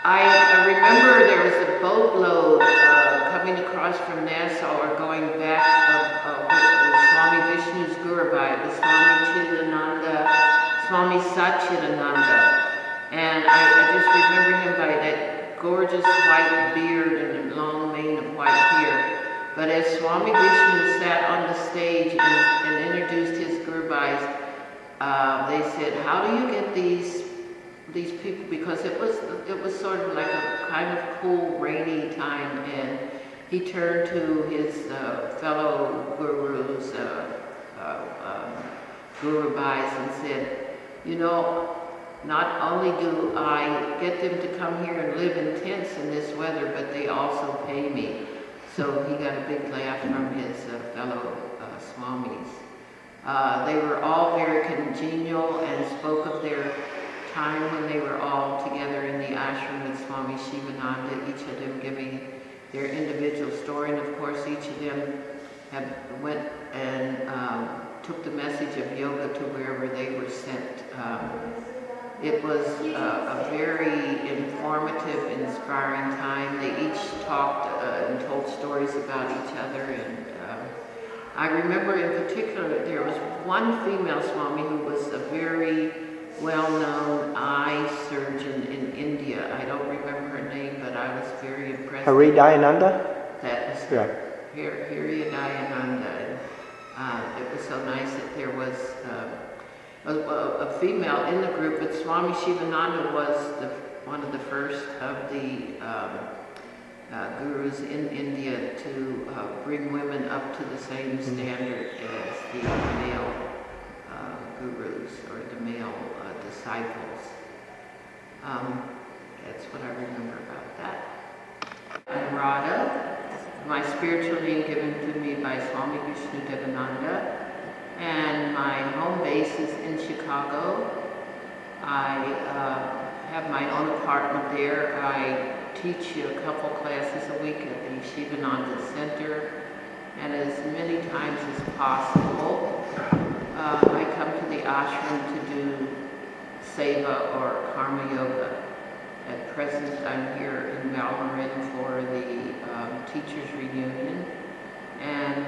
I remember there was a boatload coming across from Nassau or going back with Swami Vishnu's Gurabai, the Swami Chidananda, Swami Satchidananda. And I just remember him by that gorgeous white beard and a long mane of white hair. But as Swami Vishnu sat on the stage and introduced his Gurubais, they said, how do you get these people? Because it was sort of like a kind of cool, rainy time, and he turned to his fellow gurus, Gurubais, and said, you know, not only do I get them to come here and live in tents in this weather, but they also pay me. So he got a big laugh from his fellow swamis. They were all very congenial and spoke of their time when they were all together in the ashram with Swami Shivananda, each of them giving their individual story. And of course, each of them went and took the message of yoga to wherever they were sent. It was a very informative, inspiring time. They each talked and told stories about each other. And I remember in particular, there was one female Swami who was a very well-known eye surgeon in India. I don't remember her name, but I was very impressed. Haridayananda? That was Haridayananda. It was so nice that there was a female in the group, but Swami Shivananda was one of the first of the gurus in India to bring women up to the same standard as the male gurus or the male disciples. That's what I remember about that. I'm Radha. My spiritual name given to me by Swami Vishnu-devananda. And my home base is in Chicago. I have my own apartment there. I teach a couple classes a week at the Shivananda Center, and as many times as possible, I come to the ashram to do seva or karma yoga. At present, I'm here in Malmarin for the teachers' reunion, and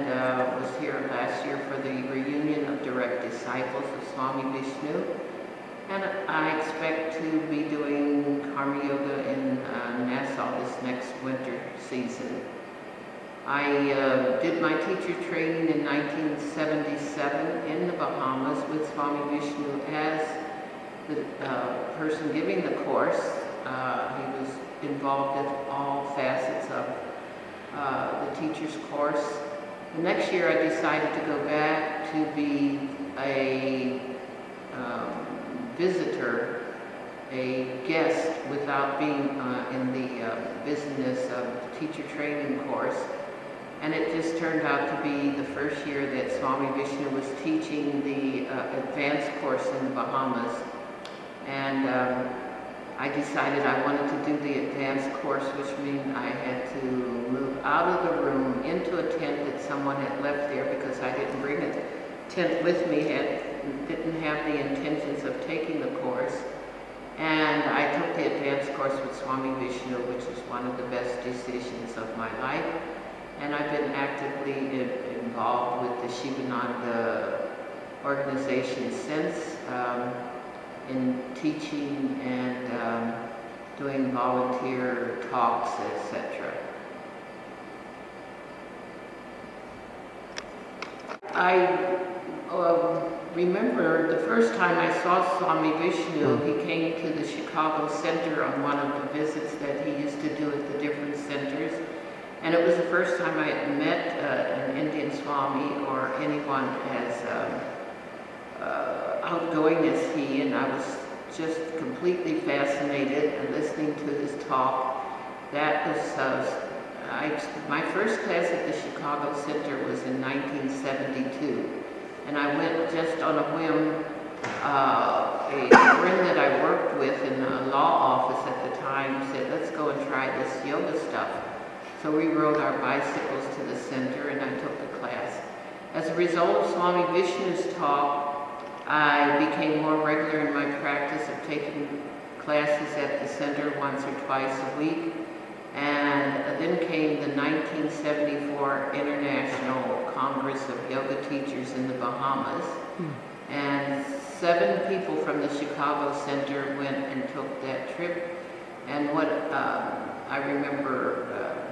was here last year for the reunion of direct disciples of Swami Vishnu. And I expect to be doing karma yoga in Nassau this next winter season. I did my teacher training in 1977 in the Bahamas with Swami Vishnu as the person giving the course. He was involved in all facets of the teacher's course. The next year I decided to go back to be a visitor, a guest, without being in the business of the teacher training course. And it just turned out to be the first year that Swami Vishnu was teaching the advanced course in the Bahamas. And I decided I wanted to do the advanced course, which meant I had to move out of the room into a tent that someone had left there because I didn't bring a tent with me, didn't have the intentions of taking the course. And I took the advanced course with Swami Vishnu, which is one of the best decisions of my life. And I've been actively involved with the Shivananda organization since, in teaching and doing volunteer talks, etc. I remember the first time I saw Swami Vishnu, he came to the Chicago Center on one of the visits that he used to do at the different centers. And it was the first time I had met an Indian Swami or anyone as outgoing as he, and I was just completely fascinated and listening to his talk. That was, my first class at the Chicago Center was in 1972. And I went just on a whim. A friend that I worked with in a law office at the time said, let's go and try this yoga stuff. So we rode our bicycles to the center and I took the class. As a result of Swami Vishnu's talk, I became more regular in my practice of taking classes at the center once or twice a week. And then came the 1974 International Congress of Yoga Teachers in the Bahamas. And 7 people from the Chicago Center went and took that trip. And what I remember,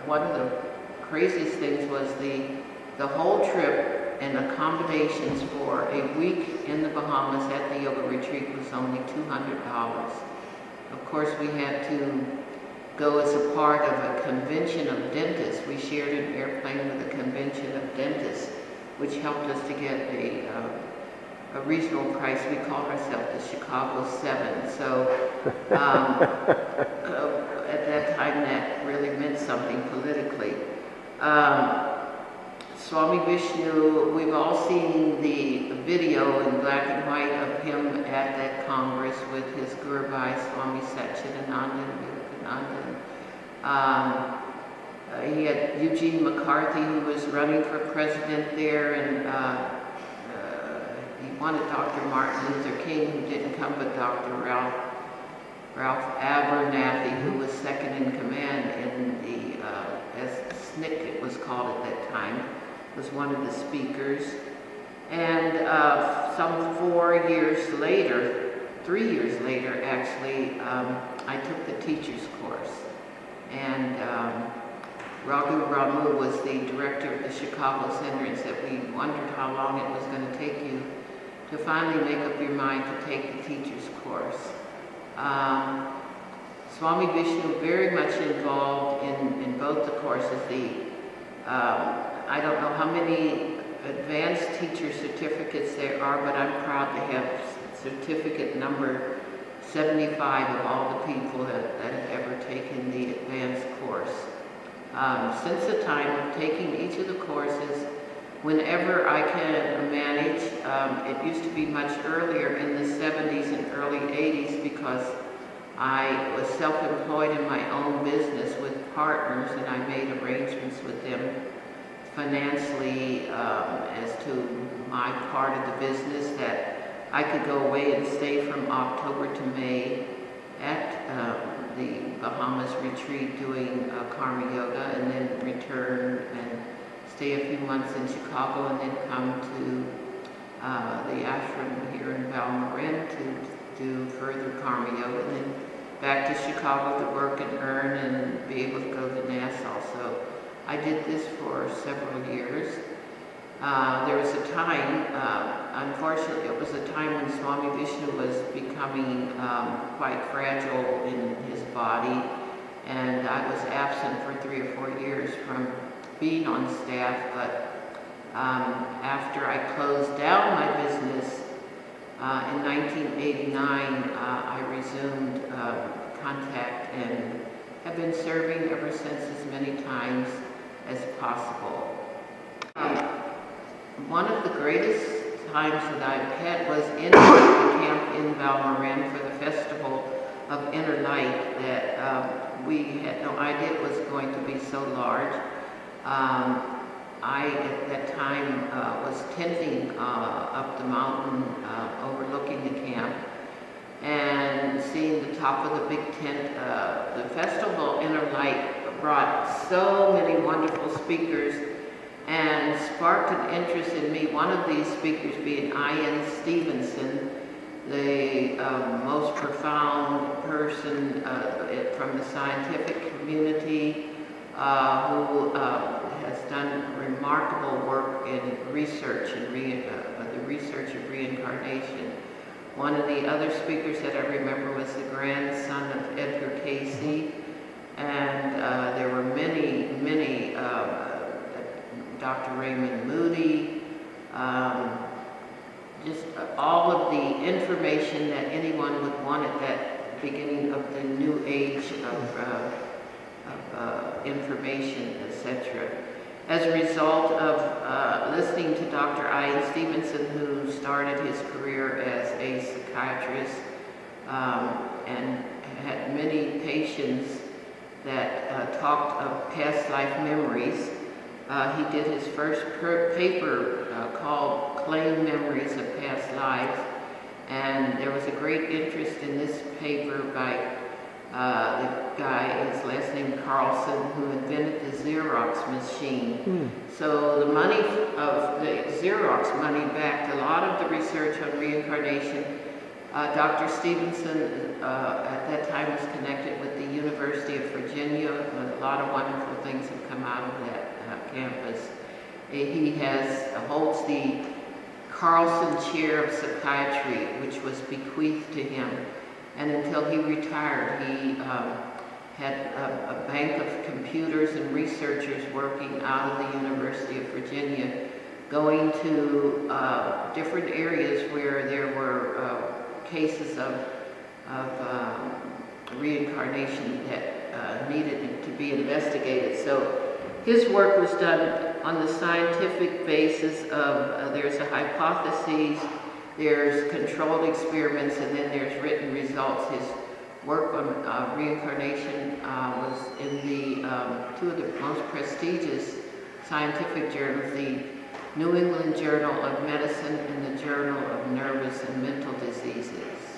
one of the craziest things was the whole trip and accommodations for a week in the Bahamas at the yoga retreat was only $200. Of course, we had to go as a part of a convention of dentists. We shared an airplane with a convention of dentists, which helped us to get a reasonable price. We called ourselves the Chicago 7. So at that time, that really meant something politically. Swami Vishnu, we've all seen the video in black and white of him at that Congress with his Guru Bhai, Swami Satchidananda and Vivekananda. He had Eugene McCarthy, who was running for president there, and he wanted Dr. Martin Luther King, who didn't come, but Dr. Ralph Abernathy, who was second in command in the, as SNCC it was called at that time, was one of the speakers. And some 4 years later, 3 years later actually, I took the teacher's course. And Raghu Ramu was the director of the Chicago Center and said, we wondered how long it was going to take you to finally make up your mind to take the teacher's course. Swami Vishnu very much involved in both the courses. I don't know how many advanced teacher certificates there are, but I'm proud to have certificate number 75 of all the people that have ever taken the advanced course. Since the time of taking each of the courses, whenever I can manage, it used to be much earlier in the 70s and early 80s because I was self-employed in my own business with partners, and I made arrangements with them financially as to my part of the business that I could go away and stay from October to May at the Bahamas retreat doing karma yoga, and then return and stay a few months in Chicago, and then come to the ashram here in Balmarin to do further karma yoga, and then back to Chicago to work and earn and be able to go to Nassau. So I did this for several years. There was a time, unfortunately, it was a time when Swami Vishnu was becoming quite fragile in his body, and I was absent for 3 or 4 years from being on staff, but after I closed down my business in 1989, I resumed contact and have been serving ever since as many times as possible. One of the greatest times that I've had was in the camp in Balmarin for the Festival of Inner Light that we had no idea it was going to be so large. I, at that time, was tenting up the mountain overlooking the camp and seeing the top of the big tent. The Festival Inner Light brought so many wonderful speakers and sparked an interest in me. One of these speakers being Ian Stevenson, the most profound person from the scientific community who has done remarkable work in research and the research of reincarnation. One of the other speakers that I remember was the grandson of Edgar Casey, and there were many, Dr. Raymond Moody, just all of the information that anyone would want at that beginning of the new age of information, etc. As a result of listening to Dr. Ian Stevenson, who started his career as a psychiatrist and had many patients that talked of past life memories, he did his first paper called Claim Memories of Past Lives, And there was a great interest in this paper by the guy, his last name Carlson, who invented the Xerox machine. So the money of the Xerox money backed a lot of the research on reincarnation. Dr. Stevenson at that time was connected with the University of Virginia. A lot of wonderful things have come out of that campus. He holds the Carlson Chair of Psychiatry, which was bequeathed to him. And until he retired, he had a bank of computers and researchers working out of the University of Virginia, going to different areas where there were cases of reincarnation that needed to be investigated. So his work was done on the scientific basis of there's a hypothesis, there's controlled experiments, and then there's written results. His work on reincarnation was in the two of the most prestigious scientific journals, the New England Journal of Medicine and the Journal of Nervous and Mental Diseases.